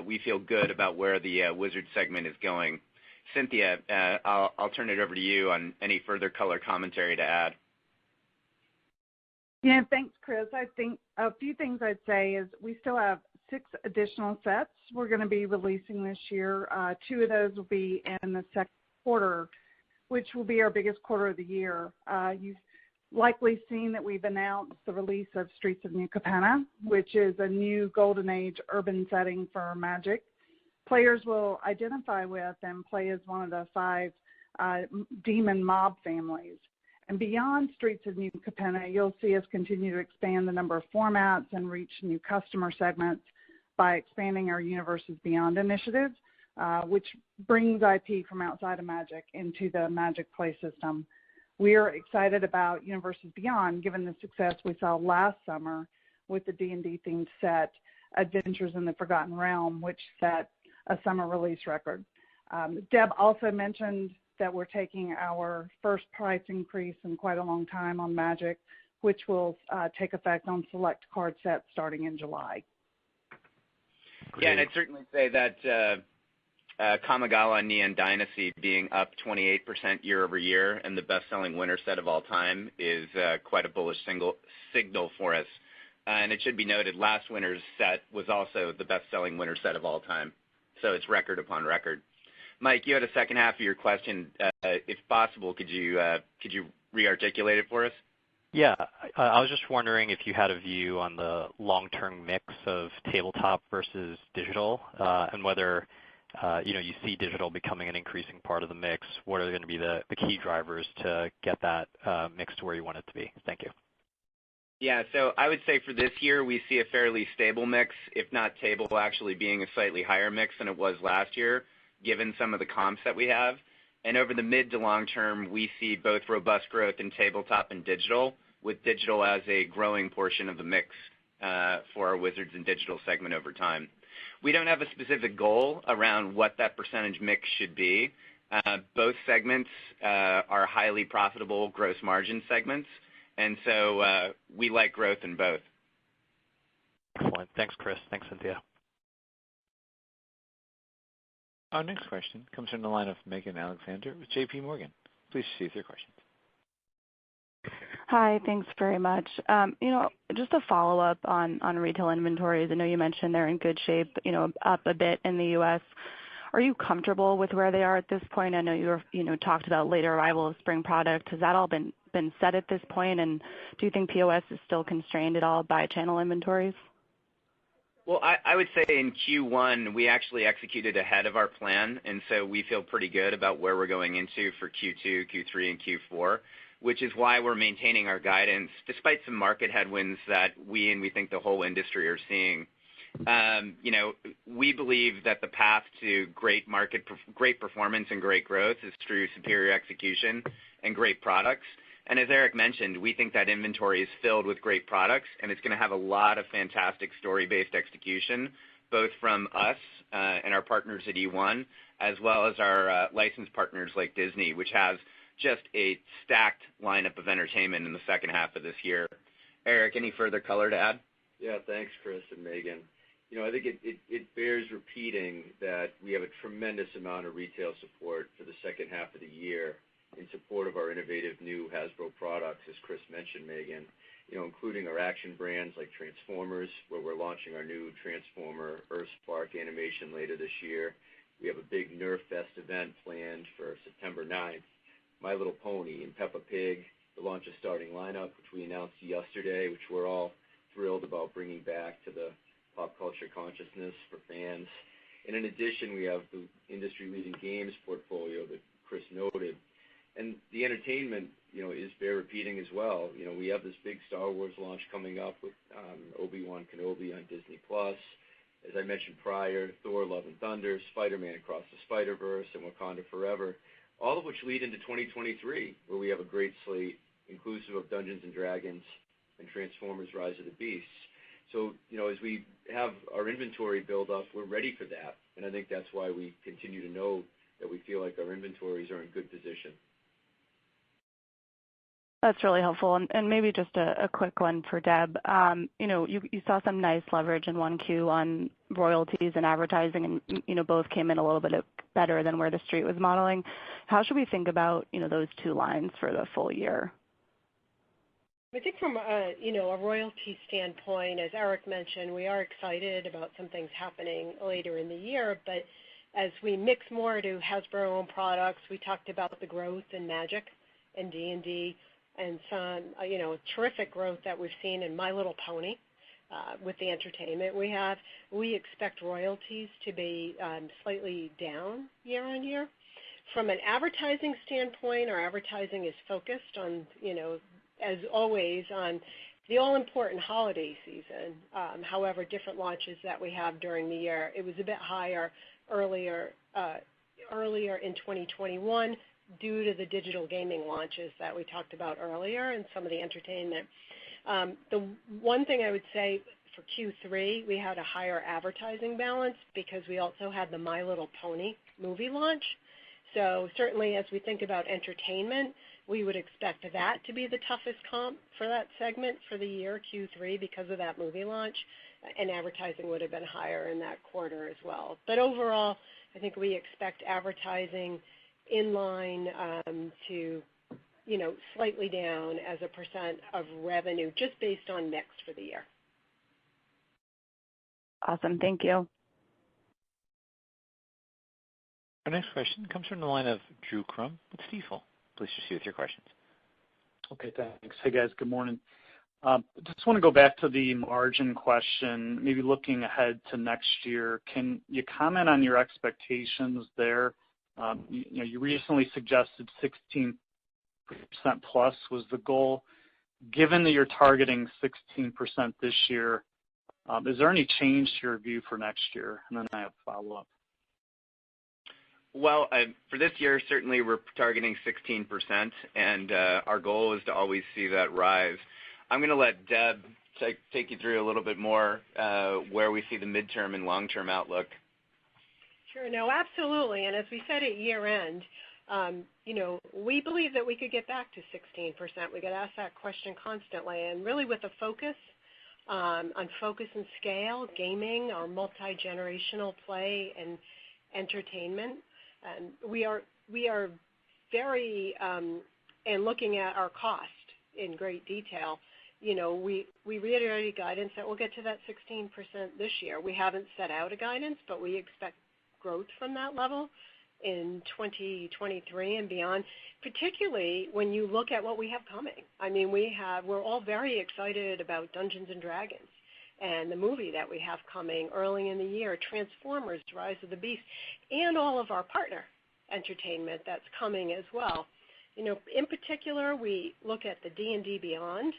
we feel good about where the Wizards segment is going. Cynthia, I'll turn it over to you on any further color commentary to add. Yeah, thanks, Chris. I think a few things I'd say is we still have 6 additional sets we're going to be releasing this year. 2 of those will be in the second quarter, which will be our biggest quarter of the year. You've likely seen that we've announced the release of Streets of New Capenna, which is a new Golden Age urban setting for Magic. Players will identify with and play as one of the 5 demon mob families. And beyond Streets of New Capenna, you'll see us continue to expand the number of formats and reach new customer segments by expanding our Universes Beyond initiative, which brings IP from outside of Magic into the Magic play system. We are excited about Universes Beyond, given the success we saw last summer with the D&D themed set, Adventures in the Forgotten Realm, which set a summer release record. Deb also mentioned that we're taking our first price increase in quite a long time on Magic, which will take effect on select card sets starting in July. Yeah, and I'd certainly say that Kamigawa Neon Dynasty being up 28% year over year and the best-selling winter set of all time is quite a bullish signal for us. And it should be noted, last winter's set was also the best-selling winter set of all time. So it's record upon record. Mike, you had a second half of your question. If possible, could you re-articulate it for us? Yeah, I was just wondering if you had a view on the long-term mix of tabletop versus digital, and whether you see digital becoming an increasing part of the mix. What are going to be the key drivers to get that mix to where you want it to be? Thank you. Yeah, so I would say for this year we see a fairly stable mix, if not table actually being a slightly higher mix than it was last year, given some of the comps that we have. And over the mid to long term, we see both robust growth in tabletop and digital, with digital as a growing portion of the mix for our Wizards and Digital segment over time. We don't have a specific goal around what that percentage mix should be. Both segments are highly profitable gross margin segments, and so we like growth in both. Excellent. Thanks, Chris. Thanks, Cynthia. Our next question comes from the line of Megan Alexander with J.P. Morgan. Please proceed with your questions. Hi, thanks very much. Just a follow-up on retail inventories. I know you mentioned they're in good shape, up a bit in the U.S. Are you comfortable with where they are at this point? I know you talked about later arrival of spring product. Has that all been set at this point? And do you think POS is still constrained at all by channel inventories? Well, I would say in Q1 we actually executed ahead of our plan, and so we feel pretty good about where we're going into for Q2, Q3, and Q4, which is why we're maintaining our guidance despite some market headwinds that we think the whole industry are seeing. We believe that the path to great performance and great growth is through superior execution and great products. And as Eric mentioned, we think that inventory is filled with great products, and it's going to have a lot of fantastic story-based execution, both from us and our partners at E1, as well as our licensed partners like Disney, which has just a stacked lineup of entertainment in the second half of this year. Eric, any further color to add? Yeah, thanks, Chris and Megan. I think it bears repeating that we have a tremendous amount of retail support for the second half of the year in support of our innovative new Hasbro products, as Chris mentioned, Megan, including our action brands like Transformers, where we're launching our new Transformer Earthspark animation later this year. We have a big Nerf Fest event planned for September 9th. My Little Pony and Peppa Pig, the launch of Starting Lineup, which we announced yesterday, which we're all thrilled about bringing back to the pop culture consciousness for fans. And in addition, we have the industry-leading games portfolio that Chris noted. And the entertainment, is bear repeating as well. We have this big Star Wars launch coming up with Obi-Wan Kenobi on Disney+. As I mentioned prior, Thor: Love and Thunder, Spider-Man Across the Spider-Verse, and Wakanda Forever, all of which lead into 2023, where we have a great slate inclusive of Dungeons & Dragons and Transformers Rise of the Beasts. So, as we have our inventory build up, we're ready for that. And I think that's why we continue to know that we feel like our inventories are in good position. That's really helpful. And maybe just a quick one for Deb. You saw some nice leverage in 1Q on royalties and advertising, and, both came in a little bit better than where the street was modeling. How should we think about, those two lines for the full year? I think from a royalty standpoint, as Eric mentioned, we are excited about some things happening later in the year, but as we mix more to Hasbro-owned products, we talked about the growth in Magic and D&D and some, terrific growth that we've seen in My Little Pony with the entertainment we have. We expect royalties to be slightly down year on year. From an advertising standpoint, our advertising is focused on, as always, on the all-important holiday season. However, different launches that we have during the year. It was a bit higher earlier in 2021 due to the digital gaming launches that we talked about earlier and some of the entertainment. The one thing I would say for Q3, we had a higher advertising balance because we also had the My Little Pony movie launch. So certainly as we think about entertainment, we would expect that to be the toughest comp for that segment for the year, Q3, because of that movie launch, and advertising would have been higher in that quarter as well. But overall, I think we expect advertising in line to, slightly down as a percent of revenue, just based on mix for the year. Awesome. Thank you. Our next question comes from the line of Drew Crum with Stifel. Please proceed with your questions. Okay, thanks. Hey, guys. Good morning. Just want to go back to the margin question, maybe looking ahead to next year. Can you comment on your expectations there? You recently suggested 16% plus was the goal. Given that you're targeting 16% this year, is there any change to your view for next year? And then I have a follow-up. Well, for this year, certainly we're targeting 16%, and our goal is to always see that rise. I'm going to let Deb take you through a little bit more where we see the midterm and long-term outlook. Sure. No, absolutely. And as we said at year end, we believe that we could get back to 16%. We get asked that question constantly, and really with a focus on focus and scale, gaming, our multi-generational play, and entertainment. And we are very, and looking at our cost in great detail, we reiterated guidance that we'll get to that 16% this year. We haven't set out a guidance, but we expect growth from that level in 2023 and beyond, particularly when you look at what we have coming. I mean, we're all very excited about Dungeons & Dragons and the movie that we have coming early in the year, Transformers Rise of the Beasts, and all of our partner entertainment that's coming as well. In particular, we look at the D&D Beyond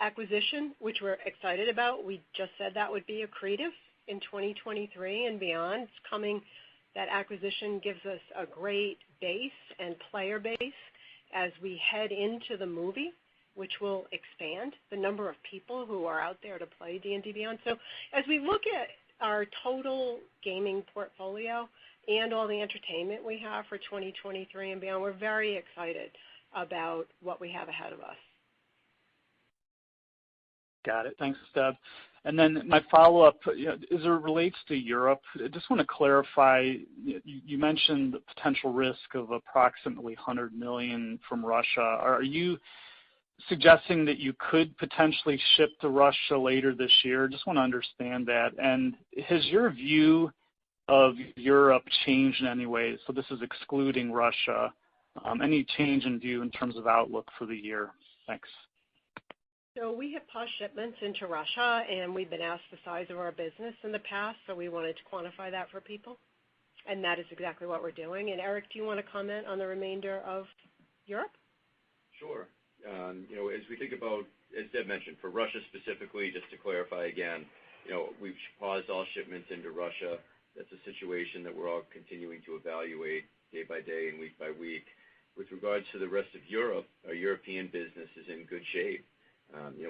acquisition, which we're excited about. We just said that would be accretive in 2023 and beyond. It's coming. That acquisition gives us a great base and player base as we head into the movie, which will expand the number of people who are out there to play D&D Beyond. So as we look at our total gaming portfolio and all the entertainment we have for 2023 and beyond, we're very excited about what we have ahead of us. Got it. Thanks, Deb. And then my follow-up, as it relates to Europe, I just want to clarify, you mentioned the potential risk of approximately $100 million from Russia. Are you suggesting that you could potentially ship to Russia later this year? Just want to understand that. And has your view of Europe changed in any way? So this is excluding Russia. Any change in view in terms of outlook for the year? Thanks. So we have paused shipments into Russia, and we've been asked the size of our business in the past, so we wanted to quantify that for people. And that is exactly what we're doing. And Eric, do you want to comment on the remainder of Europe? Sure. As we think about, as Deb mentioned, for Russia specifically, just to clarify again, we've paused all shipments into Russia. That's a situation that we're all continuing to evaluate day by day and week by week. With regards to the rest of Europe, our European business is in good shape.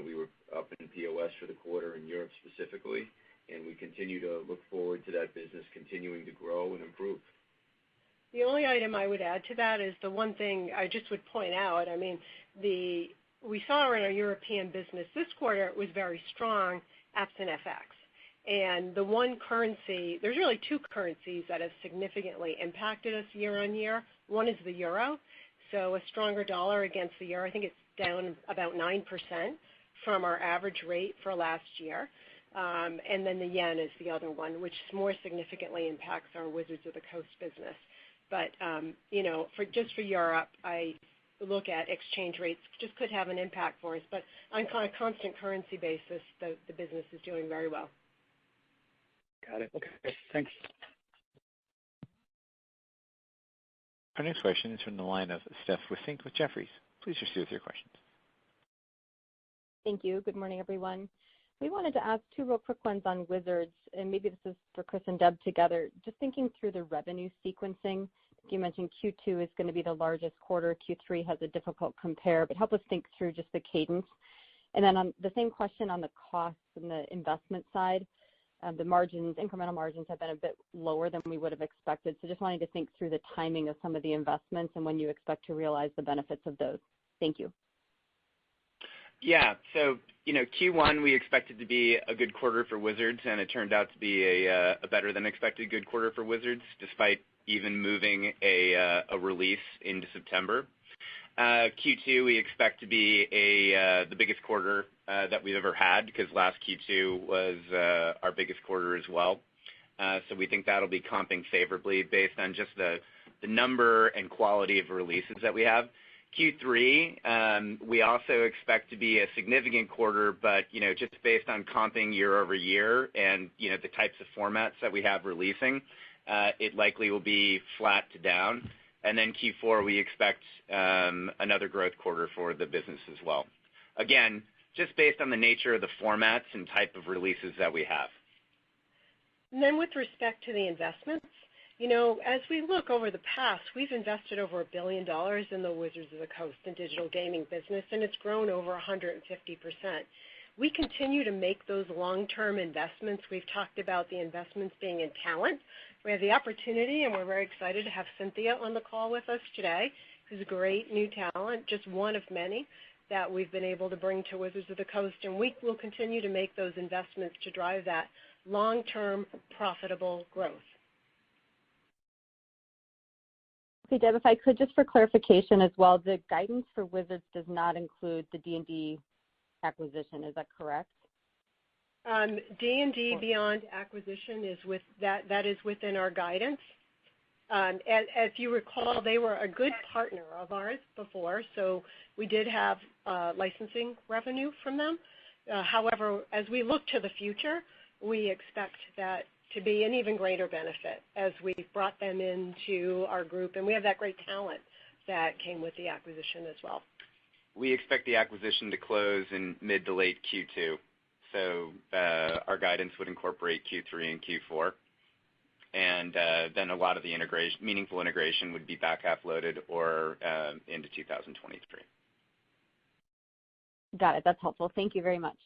We were up in POS for the quarter in Europe specifically, and we continue to look forward to that business continuing to grow and improve. The only item I would add to that is the one thing I just would point out. I mean, we saw in our European business this quarter it was very strong, absent FX. And the one currency, there's really two currencies that have significantly impacted us year on year. One is the euro. So a stronger dollar against the euro, I think it's down about 9% from our average rate for last year. And then the yen is the other one, which more significantly impacts our Wizards of the Coast business. But, for Europe, I look at exchange rates just could have an impact for us. But on a constant currency basis, the business is doing very well. Got it. Okay. Thanks. Our next question is from the line of Steph Wissink with Jefferies. Please proceed with your questions. Thank you. Good morning, everyone. We wanted to ask two real quick ones on Wizards, and maybe this is for Chris and Deb together. Just thinking through the revenue sequencing, you mentioned Q2 is going to be the largest quarter. Q3 has a difficult compare, but help us think through just the cadence. And then on the same question on the costs and the investment side, the margins, incremental margins have been a bit lower than we would have expected. So just wanting to think through the timing of some of the investments and when you expect to realize the benefits of those. Thank you. Yeah. So, Q1 we expected to be a good quarter for Wizards, and it turned out to be a better than expected good quarter for Wizards, despite even moving a release into September. Q2 we expect to be the biggest quarter that we've ever had, because last Q2 was our biggest quarter as well. So we think that'll be comping favorably based on just the number and quality of releases that we have. Q3, we also expect to be a significant quarter, but just based on comping year over year and the types of formats that we have releasing, it likely will be flat to down. And then Q4 we expect another growth quarter for the business as well. Again, just based on the nature of the formats and type of releases that we have. And then with respect to the investments, as we look over the past, we've invested over $1 billion in the Wizards of the Coast and digital gaming business, and it's grown over 150%. We continue to make those long-term investments. We've talked about the investments being in talent. We have the opportunity, and we're very excited to have Cynthia on the call with us today, who's a great new talent, just one of many that we've been able to bring to Wizards of the Coast, and we will continue to make those investments to drive that long-term profitable growth. Okay, Deb, if I could, just for clarification as well, the guidance for Wizards does not include the D&D acquisition. Is that correct? D&D Beyond acquisition is that is within our guidance. As you recall, they were a good partner of ours before, so we did have licensing revenue from them. However, as we look to the future, we expect that to be an even greater benefit as we brought them into our group, and we have that great talent that came with the acquisition as well. We expect the acquisition to close in mid to late Q2, so our guidance would incorporate Q3 and Q4, and then a lot of the meaningful integration would be back half loaded or into 2023. Got it. That's helpful. Thank you very much.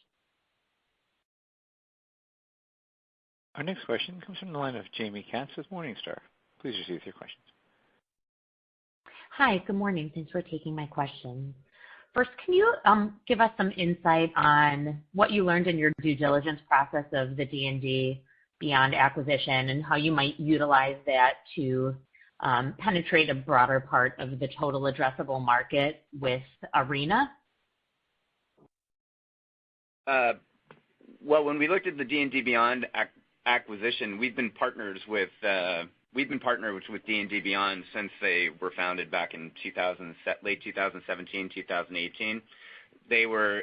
Our next question comes from the line of Jamie Katz with Morningstar. Please proceed with your questions. Hi, good morning. Thanks for taking my question. First, can you give us some insight on what you learned in your due diligence process of the D&D Beyond acquisition and how you might utilize that to penetrate a broader part of the total addressable market with Arena? Well, when we looked at the D&D Beyond acquisition, we've been partnered with D&D Beyond since they were founded back in late 2017, 2018. We were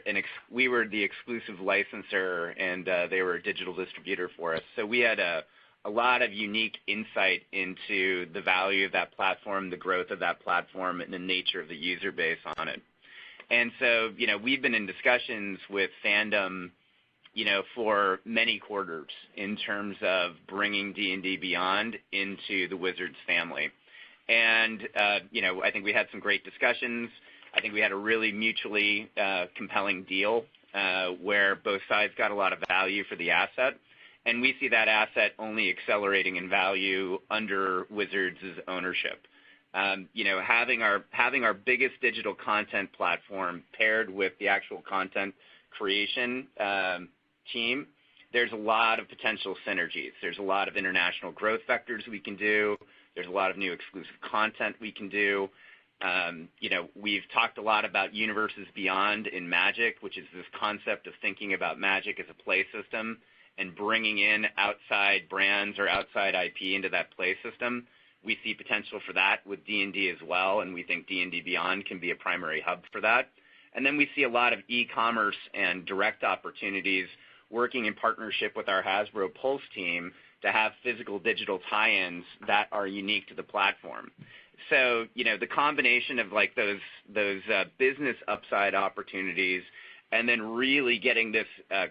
the exclusive licensor, and they were a digital distributor for us. So we had a lot of unique insight into the value of that platform, the growth of that platform, and the nature of the user base on it. And so, we've been in discussions with fandom, for many quarters in terms of bringing D&D Beyond into the Wizards family. And, I think we had some great discussions. I think we had a really mutually compelling deal where both sides got a lot of value for the asset. And we see that asset only accelerating in value under Wizards' ownership. Having our biggest digital content platform paired with the actual content creation team, there's a lot of potential synergies. There's a lot of international growth vectors we can do. There's a lot of new exclusive content we can do. We've talked a lot about Universes Beyond in Magic, which is this concept of thinking about Magic as a play system and bringing in outside brands or outside IP into that play system. We see potential for that with D&D as well, and we think D&D Beyond can be a primary hub for that. And then we see a lot of e-commerce and direct opportunities working in partnership with our Hasbro Pulse team to have physical-digital tie-ins that are unique to the platform. So, the combination of those business upside opportunities and then really getting this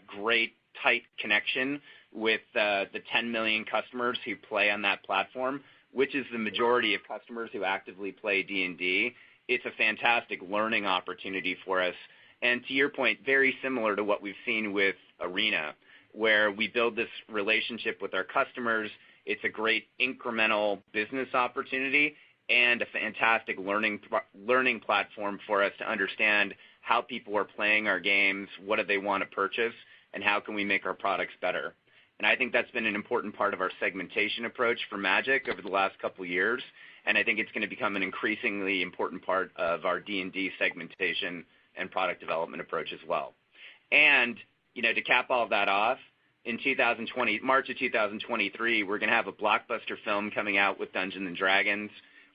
great tight connection with the 10 million customers who play on that platform, which is the majority of customers who actively play D&D, it's a fantastic learning opportunity for us. And to your point, very similar to what we've seen with Arena, where we build this relationship with our customers. It's a great incremental business opportunity and a fantastic learning platform for us to understand how people are playing our games, what do they want to purchase, and how can we make our products better. And I think that's been an important part of our segmentation approach for Magic over the last couple of years, and I think it's going to become an increasingly important part of our D&D segmentation and product development approach as well. And, to cap all of that off, in March of 2023, we're going to have a blockbuster film coming out with Dungeons & Dragons.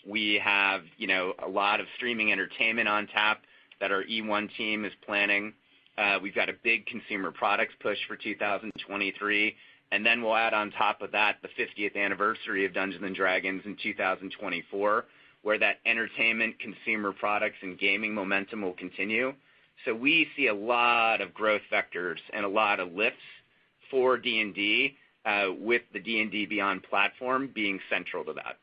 We have, a lot of streaming entertainment on tap that our E1 team is planning. We've got a big consumer products push for 2023, and then we'll add on top of that the 50th anniversary of Dungeons & Dragons in 2024, where that entertainment, consumer products, and gaming momentum will continue. So we see a lot of growth vectors and a lot of lifts for D&D, with the D&D Beyond platform being central to that.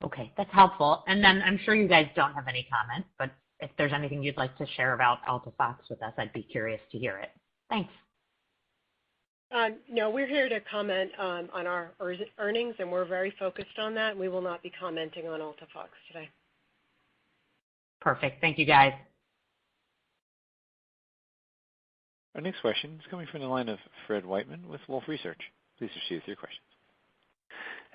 Okay, that's helpful. And then I'm sure you guys don't have any comments, but if there's anything you'd like to share about Alta Fox with us, I'd be curious to hear it. Thanks. No, we're here to comment on our earnings, and we're very focused on that. We will not be commenting on Alta Fox today. Perfect. Thank you, guys. Our next question is coming from the line of Fred Whiteman with Wolfe Research. Please proceed with your questions.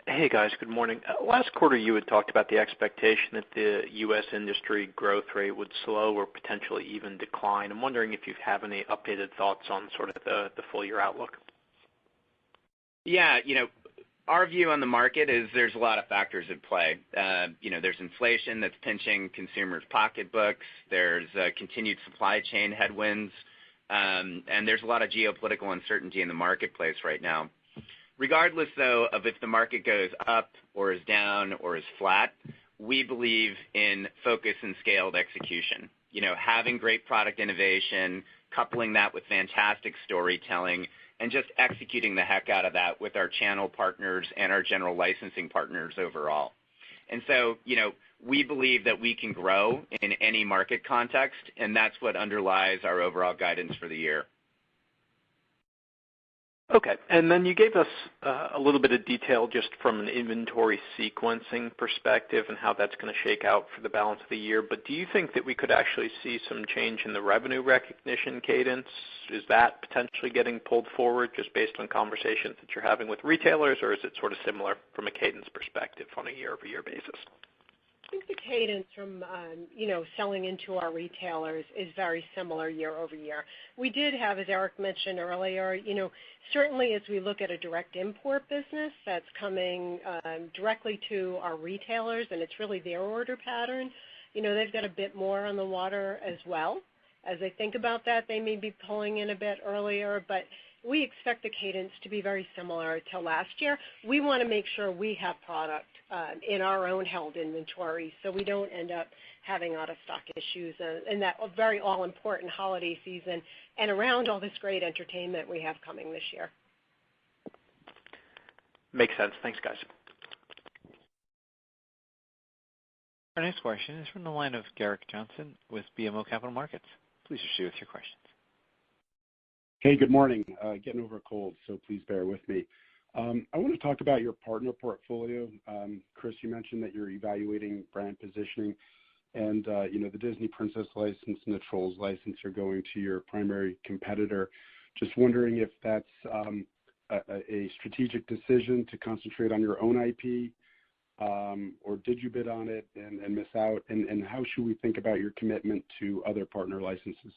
Hey, guys. Good morning. Last quarter, you had talked about the expectation that the U.S. industry growth rate would slow or potentially even decline. I'm wondering if you have any updated thoughts on sort of the full-year outlook. Yeah, our view on the market is there's a lot of factors at play. There's inflation that's pinching consumers' pocketbooks. There's continued supply chain headwinds, and there's a lot of geopolitical uncertainty in the marketplace right now. Regardless, though, of if the market goes up or is down or is flat, we believe in focus and scaled execution. Having great product innovation, coupling that with fantastic storytelling, and just executing the heck out of that with our channel partners and our general licensing partners overall. And so, we believe that we can grow in any market context, and that's what underlies our overall guidance for the year. Okay. And then you gave us a little bit of detail just from an inventory sequencing perspective and how that's going to shake out for the balance of the year. But do you think that we could actually see some change in the revenue recognition cadence? Is that potentially getting pulled forward just based on conversations that you're having with retailers, or is it sort of similar from a cadence perspective on a year-over-year basis? I think the cadence from, selling into our retailers is very similar year over year. We did have, as Eric mentioned earlier, certainly as we look at a direct import business that's coming directly to our retailers, and it's really their order pattern, they've got a bit more on the water as well. As they think about that, they may be pulling in a bit earlier, but we expect the cadence to be very similar to last year. We want to make sure we have product in our own held inventory so we don't end up having out-of-stock issues in that very all-important holiday season and around all this great entertainment we have coming this year. Makes sense. Thanks, guys. Our next question is from the line of Gerrick Johnson with BMO Capital Markets. Please proceed with your questions. Hey, good morning. Getting over a cold, so please bear with me. I want to talk about your partner portfolio. Chris, you mentioned that you're evaluating brand positioning, and the Disney Princess license and the Trolls license are going to your primary competitor. Just wondering if that's a strategic decision to concentrate on your own IP, or did you bid on it and miss out? And how should we think about your commitment to other partner licenses?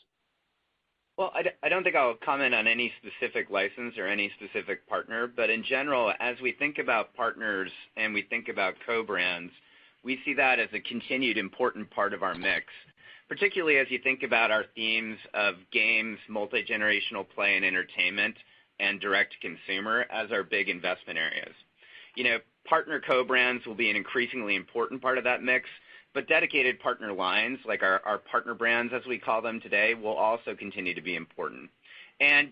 Well, I don't think I'll comment on any specific license or any specific partner, but in general, as we think about partners and we think about co-brands, we see that as a continued important part of our mix, particularly as you think about our themes of games, multi-generational play and entertainment, and direct-to-consumer as our big investment areas. Partner co-brands will be an increasingly important part of that mix, but dedicated partner lines, like our partner brands, as we call them today, will also continue to be important. And,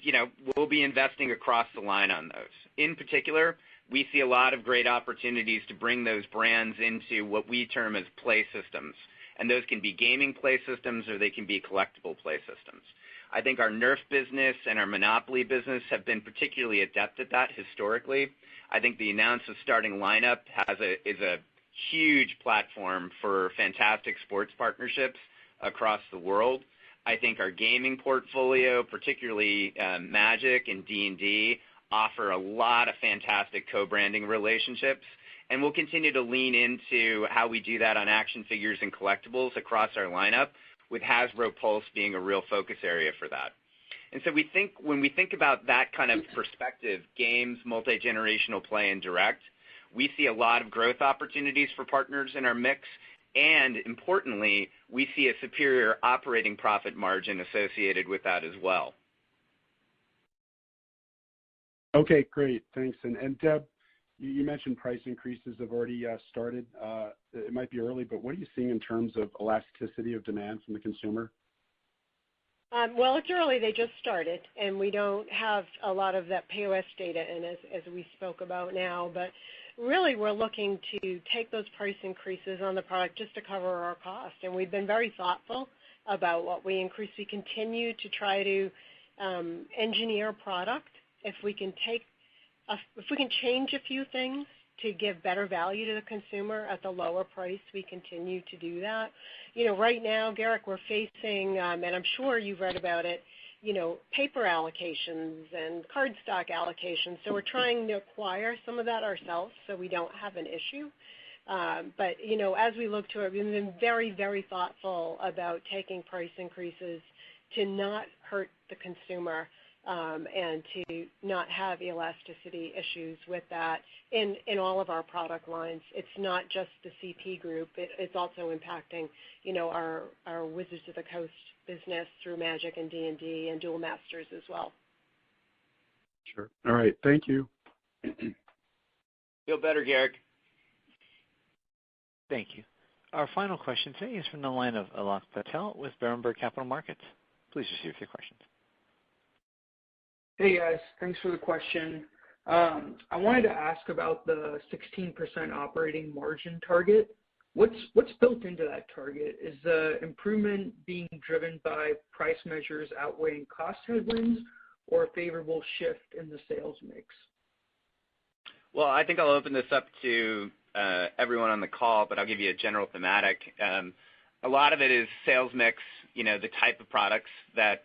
we'll be investing across the line on those. In particular, we see a lot of great opportunities to bring those brands into what we term as play systems. And those can be gaming play systems or they can be collectible play systems. I think our Nerf business and our Monopoly business have been particularly adept at that historically. I think the Announce the Starting Lineup is a huge platform for fantastic sports partnerships across the world. I think our gaming portfolio, particularly Magic and D&D, offer a lot of fantastic co-branding relationships, and we'll continue to lean into how we do that on action figures and collectibles across our lineup, with Hasbro Pulse being a real focus area for that. And so when we think about that kind of perspective, games, multi-generational play, and direct, we see a lot of growth opportunities for partners in our mix, and importantly, we see a superior operating profit margin associated with that as well. Okay, great. Thanks. And Deb, you mentioned price increases have already started. It might be early, but what are you seeing in terms of elasticity of demand from the consumer? Well, it's early. They just started, and we don't have a lot of that POS data in as we spoke about now. But really, we're looking to take those price increases on the product just to cover our cost. And we've been very thoughtful about what we increase. We continue to try to engineer product. If we can change a few things to give better value to the consumer at the lower price, we continue to do that. Right now, Garrick, we're facing, and I'm sure you've read about it, paper allocations and card stock allocations. So we're trying to acquire some of that ourselves so we don't have an issue. But, as we look to it, we've been very, very thoughtful about taking price increases to not hurt the consumer and to not have elasticity issues with that in all of our product lines. It's not just the CP group. It's also impacting, our Wizards of the Coast business through Magic and D&D and Duel Masters as well. Sure. All right. Thank you. Feel better, Garrick. Thank you. Our final question today is from the line of Alok Patel with Berenberg Capital Markets. Please proceed with your questions. Hey guys, thanks for the question. I wanted to ask about the 16% operating margin target. What's built into that target? Is the improvement being driven by price measures outweighing cost headwinds, or a favorable shift in the sales mix? Well, I think I'll open this up to everyone on the call, but I'll give you a general thematic. A lot of it is sales mix, the type of products that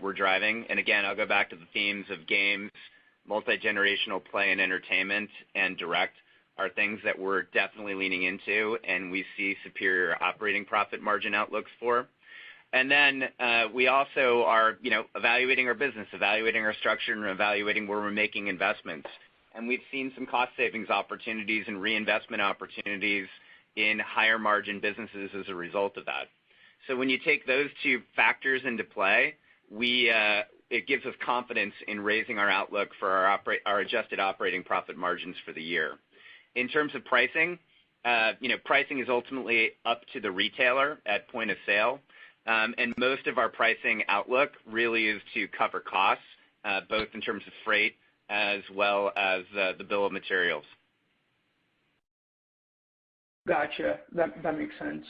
we're driving. And again, I'll go back to the themes of games, multi-generational play and entertainment, and direct are things that we're definitely leaning into, and we see superior operating profit margin outlooks for. And then we also are, evaluating our business, evaluating our structure, and evaluating where we're making investments. And we've seen some cost savings opportunities and reinvestment opportunities in higher margin businesses as a result of that. So when you take those two factors into play, it gives us confidence in raising our outlook for our adjusted operating profit margins for the year. In terms of pricing, pricing is ultimately up to the retailer at point of sale. And most of our pricing outlook really is to cover costs, both in terms of freight as well as the bill of materials. Gotcha. That makes sense.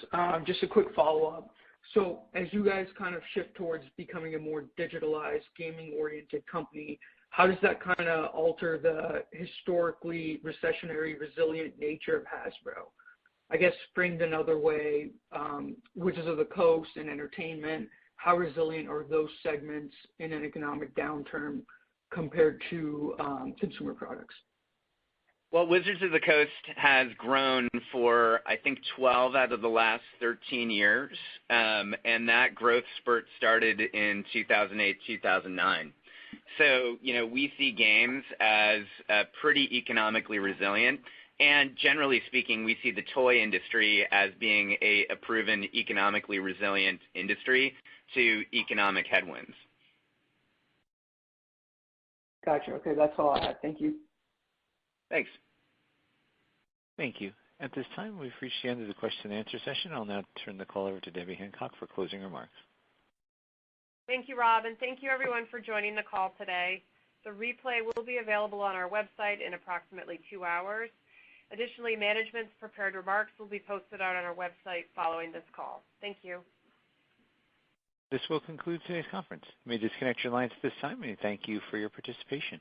Just a quick follow-up. So as you guys kind of shift towards becoming a more digitalized, gaming-oriented company, how does that kind of alter the historically recessionary resilient nature of Hasbro? I guess framed another way, Wizards of the Coast and entertainment, how resilient are those segments in an economic downturn compared to consumer products? Well, Wizards of the Coast has grown for, I think, 12 out of the last 13 years, and that growth spurt started in 2008, 2009. So, we see games as pretty economically resilient, and generally speaking, we see the toy industry as being a proven economically resilient industry to economic headwinds. Gotcha. Okay, that's all I had. Thank you. Thanks. Thank you. At this time, we've reached the end of the question and answer session. I'll now turn the call over to Debbie Hancock for closing remarks. Thank you, Rob, and thank you everyone for joining the call today. The replay will be available on our website in approximately 2 hours. Additionally, management's prepared remarks will be posted out on our website following this call. Thank you. This will conclude today's conference. You may disconnect your lines at this time, and thank you for your participation.